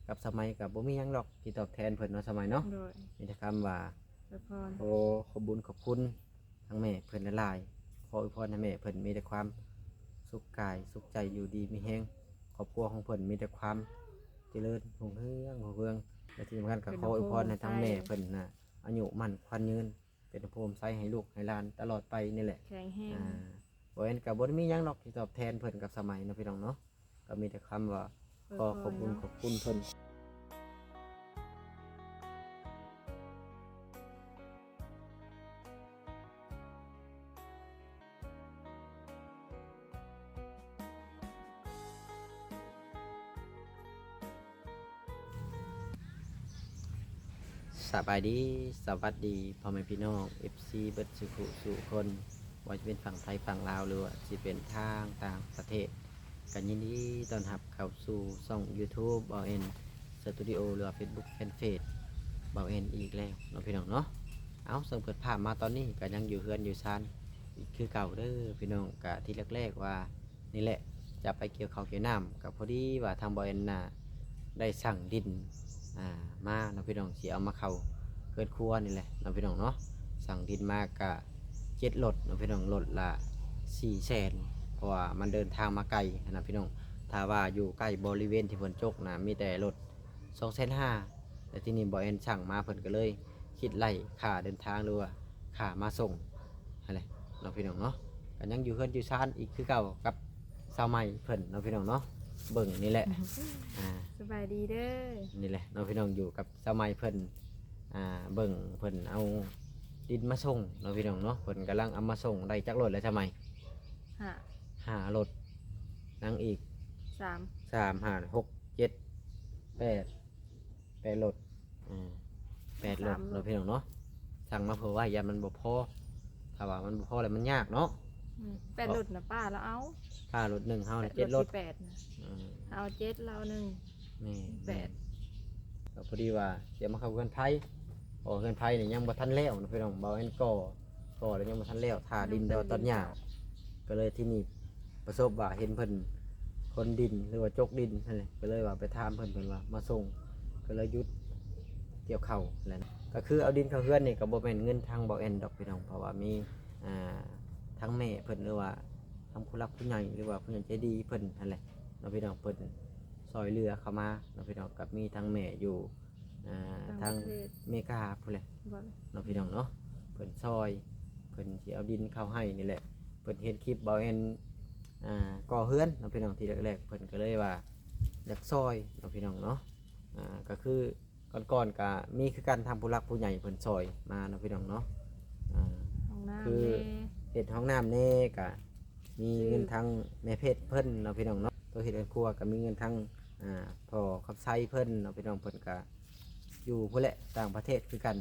กับสมัยกับบ่มีหยังหรอกที่ตอบแทนเพิ่นเนาะสมัยเนาะมีแต่คำว่าโอ้ขอบบุญขอบคุณทั้งแม่เพิ่นหลายๆขออวยพรให้แม่เพิ่นมีแต่ความสุขกายสุขใจอยู่ดีมีแฮงครอบครัวของเพิ่นมีแต่ความเจริญรุ่งเรืองและที่สำคัญก็ขออวยพรให้ทั้งแม่เพิ่นน่ะอายุมั่นขวัญยืนเป็นโพมไซให้ลูกให้หลานตลอดไปนี่แหละแข็งแห้งบ่เห็นก็บ่ได้มีหยังหรอกที่ตอบแทนเพิ่นกับสมัยเนาะพี่น้องเนาะก็มีแต่คำว่าขอขอบคุณขอบคุณเพิ่นสบายดีสวัสดีพ่อแม่พี่น้อง FC เบิดสุขุสู่คนว่าจะเป็นฝั่งไทยฝั่งลาวหรือว่าจะเป็นทางต่างประเทศกันยินดีต้อนรับเข้าสู่ช่อง YouTube เบาเอ็นสตูดิโอหรือว่า Facebook Fanpage เบาเอ็นอีกแล้วเนาะพี่น้องเนาะเอาส่งเปิดภาพมาตอนนี้ก็ยังอยู่เฮือนอยู่ซานคือเก่าเด้อพี่น้องกะที่แรกๆว่านี่แหละจะไปเกี่ยวข้าวเกี่ยวน้ำกับพอดีว่าทางเบาเอ็นน่ะได้สั่งดินมาเนาะพี่น้องสิเอามาเข้าเกิดครัวนี่แหละเนาะพี่น้องเนาะสั่งดินมากะ7 รถเนาะพี่น้องรถละ400,000เพราะว่ามันเดินทางมาไกลนะพี่น้องถ้าว่าอยู่ใกล้บริเวณที่ฝนตกนะมีแต่รถ250,000แต่ที่นี่บอยเอ็นสั่งมาเพิ่นก็เลยคิดไล่ค่าเดินทางหรือว่าค่ามาส่งอะไรเนาะพี่น้องเนาะก็ยังอยู่เฮือนอยู่ชานอีกคือเก่ากับสาวใหม่เพิ่นเนาะพี่น้องเนาะเบิ่งนี่แหละสบายดีเด้อนี่แหละน้องพี่น้องอยู่กับสมัยเพิ่นเบิ่งเพิ่นเอาดินมาส่งน้องพี่น้องเนาะเพิ่นกำลังเอามาส่งได้จักรถแล้วทำไม5 รถนั่งอีก3 5 6 7 8 รถ8 รถน้องพี่น้องเนาะสั่งมาเผื่อว่าอย่ามันบ่พอถ้าว่ามันบ่พอแล้วมันยากเนาะ8 รถนะป้าแล้วเอาค่ารถ1เฮา7 รถ8นะเอา7เรา1นี่8ก็พอดีว่าเดี๋ยวมาเข้าเงินไผเงินไผนี่ยังบ่ทันแล้วนะพี่น้องเบาเอ็นก่อแล้วยังบ่ทันแล้วท่าดินดอตอนหญ้าก็เลยที่นี่ประสบว่าเห็นเพิ่นคนดินหรือว่าจกดินนั่นแหละก็เลยว่าไปถามเพิ่นว่ามาส่งก็เลยหยุดเกี่ยวข้าวแล้วนะก็คือเอาดินเข้าเฮือนนี่ก็บ่แม่นเงินทางเบาเอ็นดอกพี่น้องเพราะว่ามีทั้งแม่เพิ่นหรือว่าทำผู้รักผู้ใหญ่หรือว่าผู้ใหญ่ใจดีเพิ่นนั่นแหละเนาะพี่น้องเพิ่นซอยเรือเข้ามาเนาะพี่น้องกับมีทั้งแม่อยู่ทางเมกาพูดเลยเนาะพี่น้องเนาะเพิ่นซอยเพิ่นสิเอาดินเข้าให้นี่แหละเพิ่นเห็นคลิปเบาเอ็นก่อเฮือนเนาะพี่น้องทีแรกๆเพิ่นก็เลยว่าอยากซอยเนาะพี่น้องเนาะก็คือก่อนๆก็มีคือการทำผู้รักผู้ใหญ่เพิ่นซอยมาเนาะพี่น้องเนาะคือเฮ็ดห้องน้ำเน่ก็มีเงินทางแม่เพชรเพิ่นเนาะพี่น้องเนาะตัวเฮ็ดครัวก็มีเงินทางพอขับไซเพิ่นเนาะพี่น้องเพิ่นก็อยู่พุ่นแหละต่างประเทศคือกัน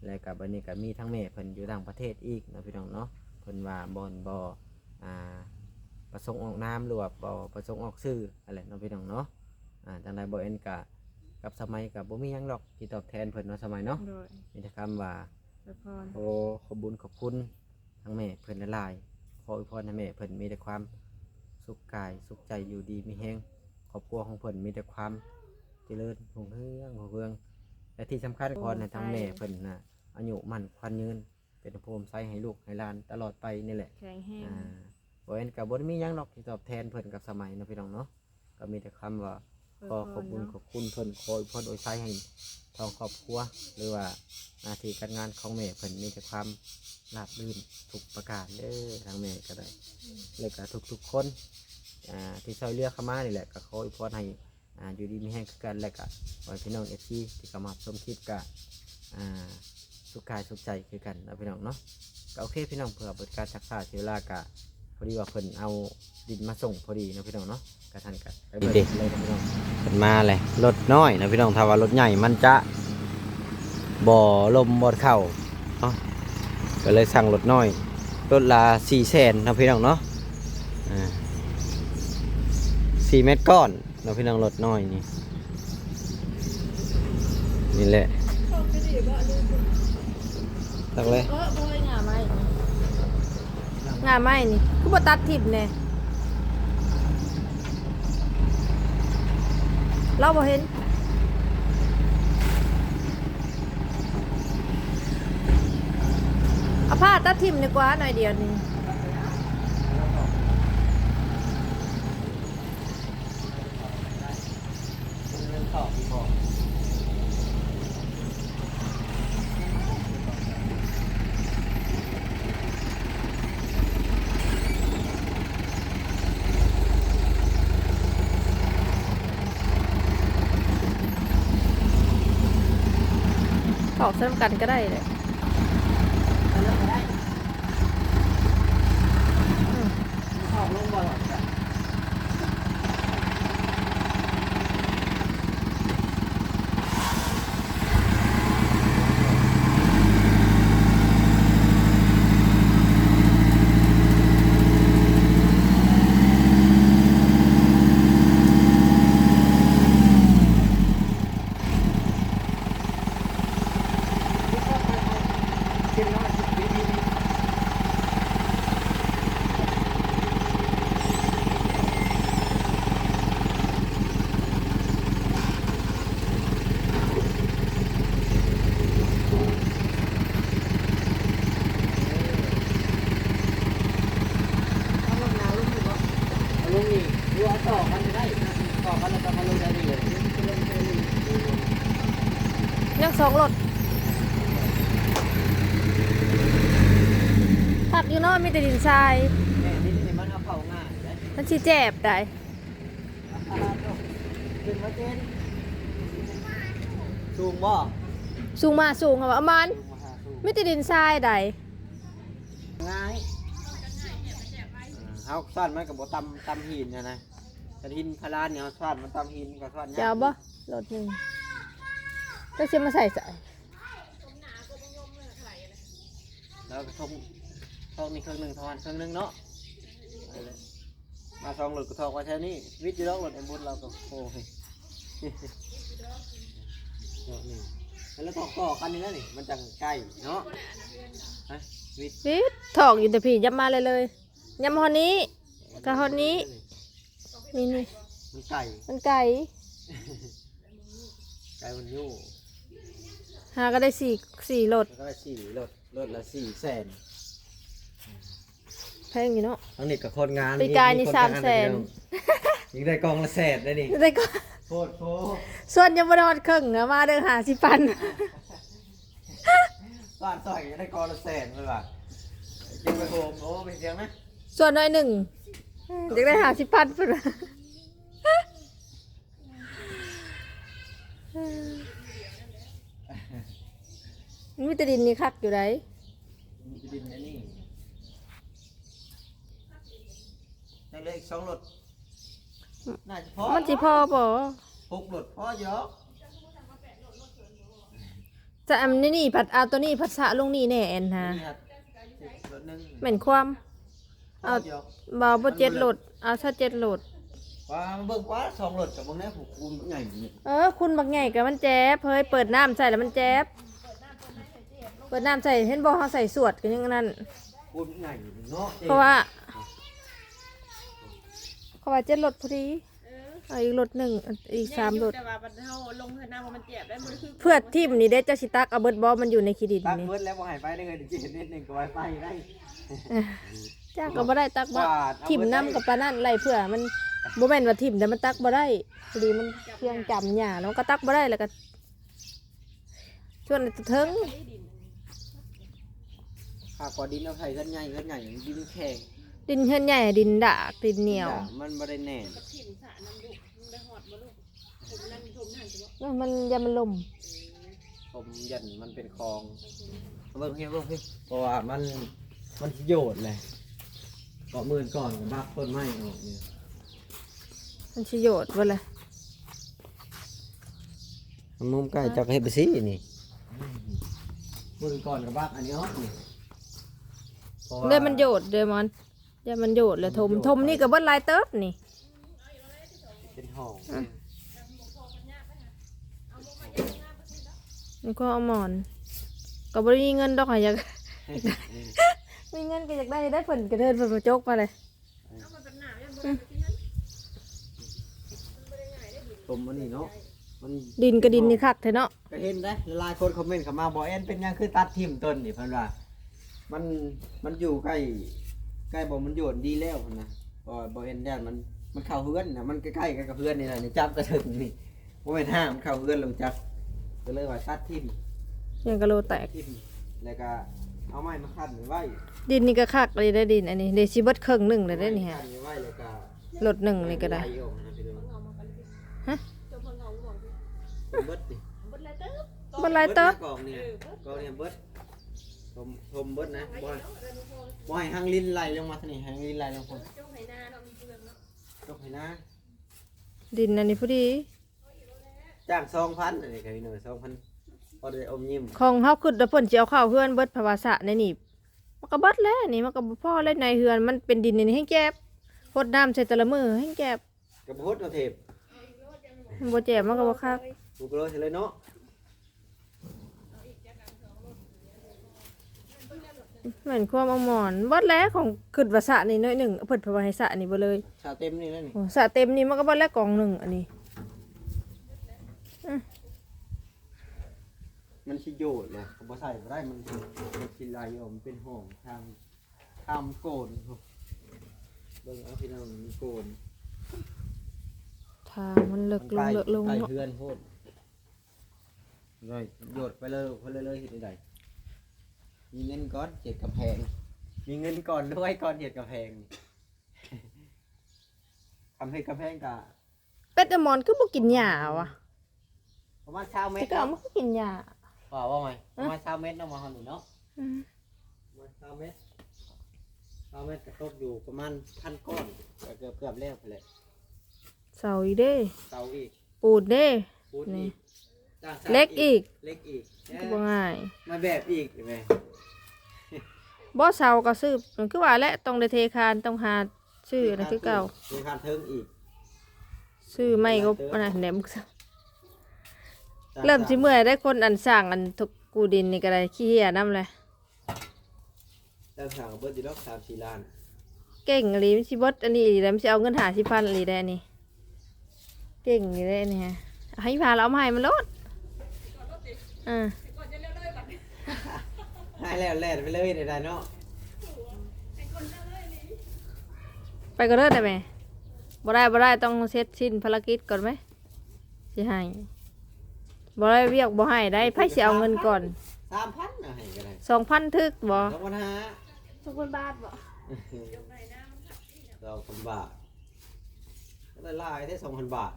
แล้วกับอันนี้ก็มีทั้งแม่เพิ่นอยู่ต่างประเทศอีกเนาะพี่น้องเนาะเพิ่นว่าบ่ประสงค์ออกน้ำหรือว่าบ่ประสงค์ออกชื่ออะไรเนาะพี่น้องเนาะจังได๋บ่เอ็นกะกับสมัยกับบ่มีหยังหรอกที่ตอบแทนเพิ่นเนาะสมัยเนาะมีแต่คำว่าโอ้ขอบบุญขอบคุณทั้งแม่เพิ่นหลายๆขออวยพรให้แม่เพิ่นมีแต่ความสุขกายสุขใจอยู่ดีมีแฮงครอบครัวของเพิ่นมีแต่ความเจริญรุ่งเรืองและที่สำคัญก่อนให้ทั้งแม่เพิ่นน่ะอายุมั่นขวัญยืนเป็นโพมไซให้ลูกให้หลานตลอดไปนี่แหละแข็งแห้งบ่เห็นก็บ่ได้มีหยังหรอกที่ตอบแทนเพิ่นกับสมัยเนาะพี่น้องเนาะก็มีแต่คำว่าขอขอบคุณขอบคุณเพิ่นขออวยพรอวยไซให้ทางครอบครัวหรือว่าหน้าที่การงานของแม่เพิ่นมีแต่ความราบรื่นทุกประการเด้อทางแม่ก็ได้แล้วก็ทุกๆคนที่ช่วยเหลือเข้ามานี่แหละก็ขออวยพรให้อยู่ดีมีแห้งคือกันแล้วก็ขอให้พี่น้องFCที่เข้ามาชมคลิปก็สุขกายสุขใจคือกันนะพี่น้องเนาะก็โอเคพี่น้องเผื่อบริการชักษาเสียเวลากะพอดีว่าเพิ่นเอาดินมาส่งพอดีนะพี่น้องเนาะกระทันกันไปเบิดเลยนะพี่น้องเพิ่นมาเลยรถน้อยนะพี่น้องถ้าว่ารถใหญ่มันจะบ่ลมบ่เข้าเนาะก็เลยสั่งรถน้อยรถละ400,000นะพี่น้องเนาะ4 เมตรก้อนเราพี่น้องรถน้อยนี่แหละตักเลยงาไม้นี่คือบ่ตัดทิ่มแน่ เราบ่เห็นเอาผ้าตัดทิ่มดีกว่าหน่อยเดียวนี่ เรื่องต่อพี่บอก ตอกเส้นกันก็ได้เลยอืม ออกลงบ่อยจ้ะ ลุงนี่ดูเอาต่อกันได้ต่อกันแล้วก็มาลงได้เลย ยังสองรถผักอยู่เนอกมีแต่ดินทราย แม่นี่นี่มันเอาเข้าง่ายได้ มันชีแจ็บได้ ขึ้นมาเจนสูงบ่ สูงมาสูงค่ะว่ามัน สูงมาหาสูง มีแต่ดินทรายได้ ง่ายเฮาซ่อนมันกับบ่ตำหินนะกระทินพลานเนี่ยเอาซ่อนมันตำหินกับซ่อน จะเอาบ่รถหนึ่งก็จะมาใส่ แล้วก็ทองนี่เครื่องหนึ่งทอนเครื่องหนึ่งเนาะมาซองหลุดก็ทองไว้แค่นี้วิทย์อยู่แล้วหลุดไอ้บุญเราก็โอ้ยนี่แล้วต่อกันนี่แล้วนี่มันจังใกล้เนาะฮะวิทย์ วิถอกอยู่แต่พี่ยับมาเลยยับมาฮอนนี้กับฮอนนี้นี่ มันไก่ มันไก่ ไก่มันยู่ หาก็ได้สี่รถ แล้วก็ได้รถละ400,000 แพงอยู่เนาะ ทั้งนี้กับคนงาน ปีกายนี่300,000 ยิงได้กองละ100,000ได้นี่ ได้ก็ โคตรโค ส่วนยังบ่ได้ฮอดครึ่งอะมาเด้อ50,000 บ้านต่อยได้กองละ100,000เลยว่ะกินไปโฮมโอ้เป็นเสียงไหม ส่วนน้อยหนึ่งอยากได้50,000พุ่นว่ะมันมีแต่ดินนี่คักอยู่ไหน มีดินในนี่ยังเหลืออีก2รถน่าจะพอ มันสิพอบ่ 6รถพอเยอะ จะอันนี่ผัดเอาตัวนี้ผัดสะลงนี่แน่แอนฮะ นี่ครับรถหนึง เหม็นความ พอเยอะ เบาบ่7โหลดเอาซะ7โหลด ว่าเบิ่งว่า2รถกับเบิ่งแน่ผูกคูณใหญ่นี่ คุณบักใหญ่กับมันแจ๊บเฮ้ยเปิดน้ำใส่แล้วมันแจ๊บเปิดน้ำใส่เห็นบ่เขาใส่สวดกันอย่างนั้น คูณใหญ่เนาะ เพราะว่า7โหลดพอดีเอาอีกโหลดหนึ่งอีก3โหลด แต่ว่ามันเฮาลงเฮือนน้ำมันเจ็บได้มันคือ เพื่อทิมนี่ได้เจ้าสิตักเอาเบิดบ่มันอยู่ในขี้ดิน ตัก นี่ เบิดแล้วบ่ให้ไปได้เงินจริงนิดนึงก็ไว้ไปได้ จ้าก็บ่ได้ตักบ่ทิมน้ำกับปลานั่นไรเพื่อมันบ่แม่นว่าทิมแต่มันตักบ่ได้พอดีมันเพียงจำหญ้าแล้วก็ตักบ่ได้แล้วก็ชวนตะเทิง หากว่าดินเอาไผ่กันใหญ่ดินแข็ง ดินเฮือนใหญ่ดินดากดินเหนียว มันบ่ได้แน่น ถิ่มสระน้ำดุมึงได้หอดบ่ลูกผมนั่นผมหันจะบ่ มันอย่ามันลม ผมยันมันเป็นคลองเบิ่งพี่เพราะว่ามันสิโยดเลยเกาะมือก่อนกับบักต้นไม้ออกเนี่ย มันสิโยดบ่ล่ะ มุมใกล้จักเฮ็ดไปสินี่มือก่อนกับบักอันนี้ออกนี่พราะว่า เด้มันโยดเด้มันอย่ามันโยดเลยทมนี่ก็เบิดหลายเติบนี่ เป็นห้อง มันก็เอาหมอนก็บ่ได้มีเงินดอกหาอยาก มีเงินก็อยากได้เพิ่นกระเทินเพิ่นมาจกมาเลย เอามันเป็นหนาวยังบ่ได้ไปที่นั้นมันบ่ได้ง่ายได้บุญ ตมอันนี้เนาะมัน ดินก็ดินนี่คักแท้เนาะ ก็เห็นได้หลายคนคอมเมนต์เข้ามาบ่แอนเป็นหยังคือตัดทิ่มต้นนี่เพิ่นว่ามันอยู่ใกล้บ่มันโยนดีแล้วพุ่นนะบ่แอนย่านมันเข้าเฮือนน่ะมันใกล้ๆกันกับเฮือนนี่แหละนี่จับก็ถึงนี่บ่แม่นห้ามเข้าเฮือนลงจับก็เลยว่าตัดทิ่ม ยังกะโลแตก ทิ่มแล้วก็เอาไม้มาคั่นไว้ ดินนี่ก็คักเลยได้ดินอันนี้เดซิเบิดครึ่งหนึงเลยได้นี่ฮะ คั่นไว้แล้วก็ รถหนึ่งนี่ก็ได้ หลออกนะพี่น้อง เอามากันสิ ฮะ เจ้าเพิ่นเอาบ่สิ ผมเบิดดิ เบิดแล้วเด้อ บ่หลายเติบ กองเนี่ยกองเนี่ยเบิดผมเบิดนะ ไว้ บ่ เนาะเดี๋ยวหนูพอ บ่ให้หางลิ้นไหลลงมาทางนี้หางลิ้นไหลลงพุ่น เจ้าไหนาเนาะมีเปลืองเนาะ ยกให้นะ ดินอันนี้พอดี จ้าง2,000อันนี้ก็พี่น้อง2,000พอได้อมยิ้ม ของเฮาขึ้นแล้วเพิ่นสิเอาเข้าเฮือนเบิดภาวาสะในนี่มันก็เบิดแล้วนี่มันก็บ่พอแล้วในเฮือนมันเป็นดินนี่ให้แก็บพดน้ำใส่แต่ละมื้อให้แก็บ กระโพดเอาเทป มันบ่แจ่มมันก็บ่คัก บุกโลเสร็จเลยเนาะ เหมือนความเอาหมอนเบิดแล้วของขึ้นว่าสระนี่น้อยหนึงเพิ่นภาวาให้สระนี่บ่เลย ชาเต็มนี่แล้วนี่ โอ้สระเต็มนี่มันก็เบิดแล้วกองหนึงอันนี้ มันสิโยดเลยก็บ่ใส่บ่ได้มันสิไหลออกมันเป็นห้องทางโกนเบิ่งเอาพี่น้องมันโกน ทางมันเลิกลงเลิกลง ใกล้ เนาะ เฮือนโพดเลยโยดไปเลยเฮ็ดได้มีเงินก่อนเฮ็ดกำแพงมีเงินก่อนด้วยก่อนเฮ็ดกำแพงทำให้กำแพงกะ เป็ดอมอนคือบ่กินหญ้าวะ ประมาณ20เม แต่ ตร ก็เอามาคือกินหญ้า ว่าไงประมาณ20เมตรเนาะมาหั่นนี่เนาะ อืม ประมาณ20เมตร20เมตรก็ตกอยู่ประมาณ1,000ก้อนก็เกือบแล้วไปเลย เสาอีกเด้ เตาอีก ปูดเด้ ปูน นี่ อีกจ้างสร้าง เล็กอีก เล็กอีก ก็บ่ง่าย มาแบบอีกเห็นไหม บ่เสาก็ซื้อมันคือว่าแหละต้องได้เทคานต้องหาซื้ออันนั้นคือเก่า มีการเทิงอีก ซื้อไม่ก็อันนั้นแหนมเริ่มสิเมื่อยได้คนอันสร้างอันทุกกูดินนี่ก็ได้ขี้เหี้ยนำเลย จ้างสร้างกับเบิร์ดดีล็อก3-4 ล้าน เก่งอีหลีมันสิเบิดอันนี้อีหลีแล้วมันสิเอาเงิน50,000อีหลีได้นี่เก่งนี่ได้นี่ฮะให้พาเราเอามาให้มันโลดอ่า ก่อนจะเร็วเลยบัดนี้ ให้แล้วแล่นไปเลยได้เนาะ ไอ้คนเร็วเลยนี่ ไปก็เลิศได้ไหมบ่ได้ต้องเสร็จสิ้นภารกิจก่อนไหมสิให้บ่ได้เวียกบ่ให้ได้ไผสิเอาเงินก่อน 3,000นะให้ก็ได้ 2,000ทึกบ่ 2,500 ทุกคนบาทบ่ 2,000 บาทก็ได้หลายได้ 2,000 บาท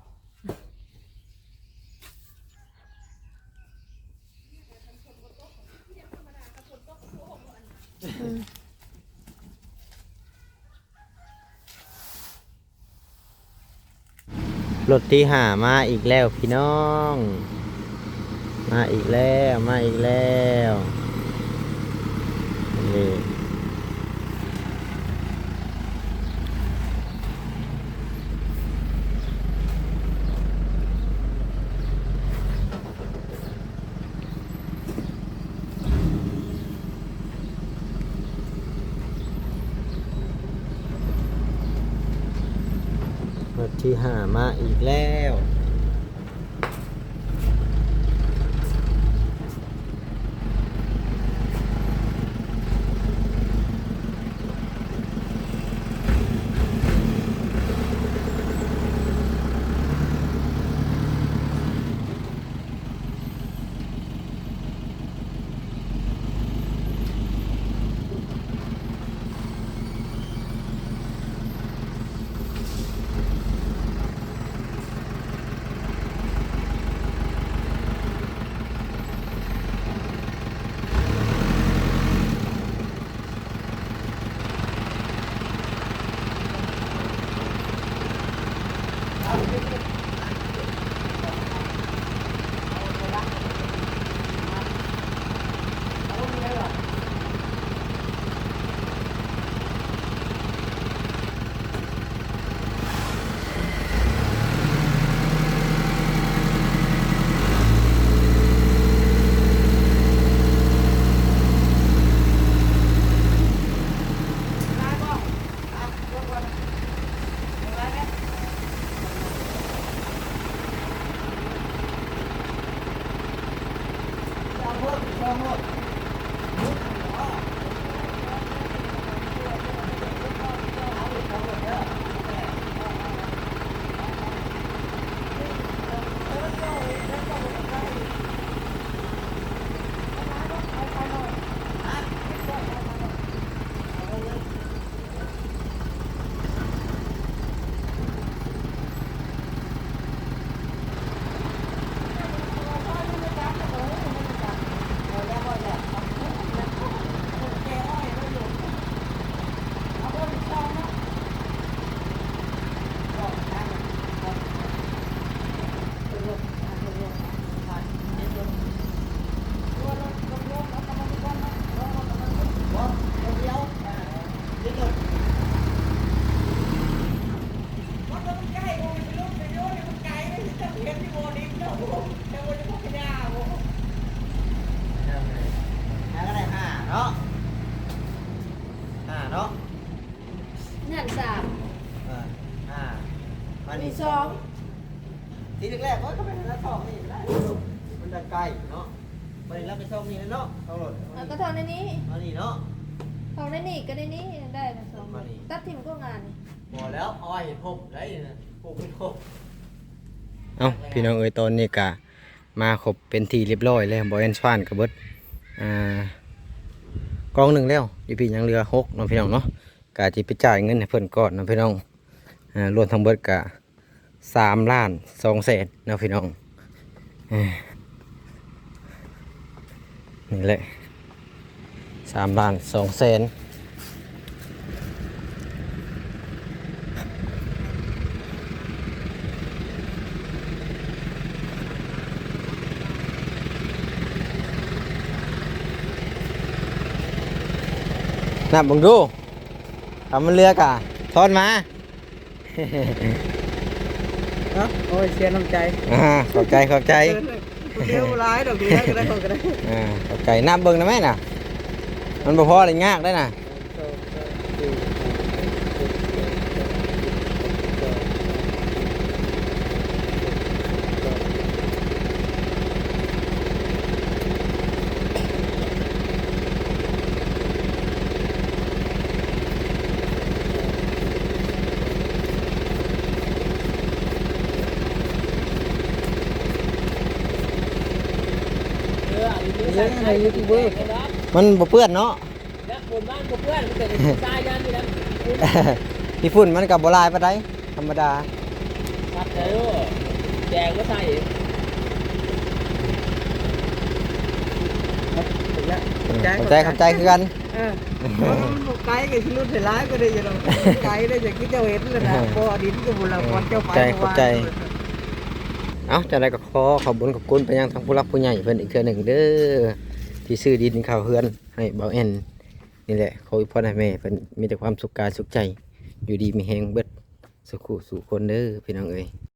รถที่หามาอีกแล้วพี่น้อง มาอีกแล้วนี่รถที่หามาอีกแล้ว เนาะเนาะ นั่นสาม มา มี นี่ สอง ทีแรกๆก็เป็นแล้วสองนี่ได้มันดังไกลเนาะไปแล้วไปช่องนี้เนาะเอารถ ก็ทองในนี้ มานี่เนาะ ทองในนี่ก็ในนี้ได้นะสอง มานี่ ตัดทิมก็งานนี่ บ่แล้วเอาไว้เห็นผมได้นะปลูกเป็นผมเอ้าพี่น้องเอ้ยตอนนี้กะมาครบเป็นที่เรียบร้อยแล้วบ่แอนชวานกับเบิดกองหนึ่งแล้วอยู่พี่ยังเรือ6เนาะพี่น้องเนาะกะสิไปจ่ายเงินให้เพิ่นก่อนเนาะพี่น้องรวมทั้งเบิดกะ3,200,000เนาะพี่น้องนี่แหละ3,200,000นับบังดูทำมันเรือกะทอนมา เนาะโอ้ยเสียน้ำใจ ขอบใจขอบใจ เลี้ยวร้ายดอกเลี้ยวก็ได้ก็ได้ ขอบใจนับเบิ่งนะแม่น่ะมันบ่พออะไรยากได้น่ะมันบ่เปื้อนเนาะ แล้วคนบ้านเพื่อนมันเกิดทรายยันอยู่แล้ว พี่ฝุ่นมันกับบ่ลายปานใดธรรมดา ครับเด้อแจงก็ใส่ ขอบใจขอบใจคือกัน มันไกลกับที่รุ่นเสร้ายก็ได้ยังไกลได้จากที่เจ้าเห็นเลยนะพอดินก็บุญละพรเจ้าไป ขอบใจ เอ้าจะได้ก็ขอบคุญขอบคุณไปยังทางผู้รักผู้ใหญ่เพิ่นอีกเทื่อหนึ่งเด้อที่ซื้อดินข้าวเฮือนให้เบาแอนนี่แหละขออวยพรให้แม่เพิ่นมีแต่ความสุขกายสุขใจอยู่ดีมีแฮงเบิดสุขสู่คนเด้อพี่น้องเอ้ย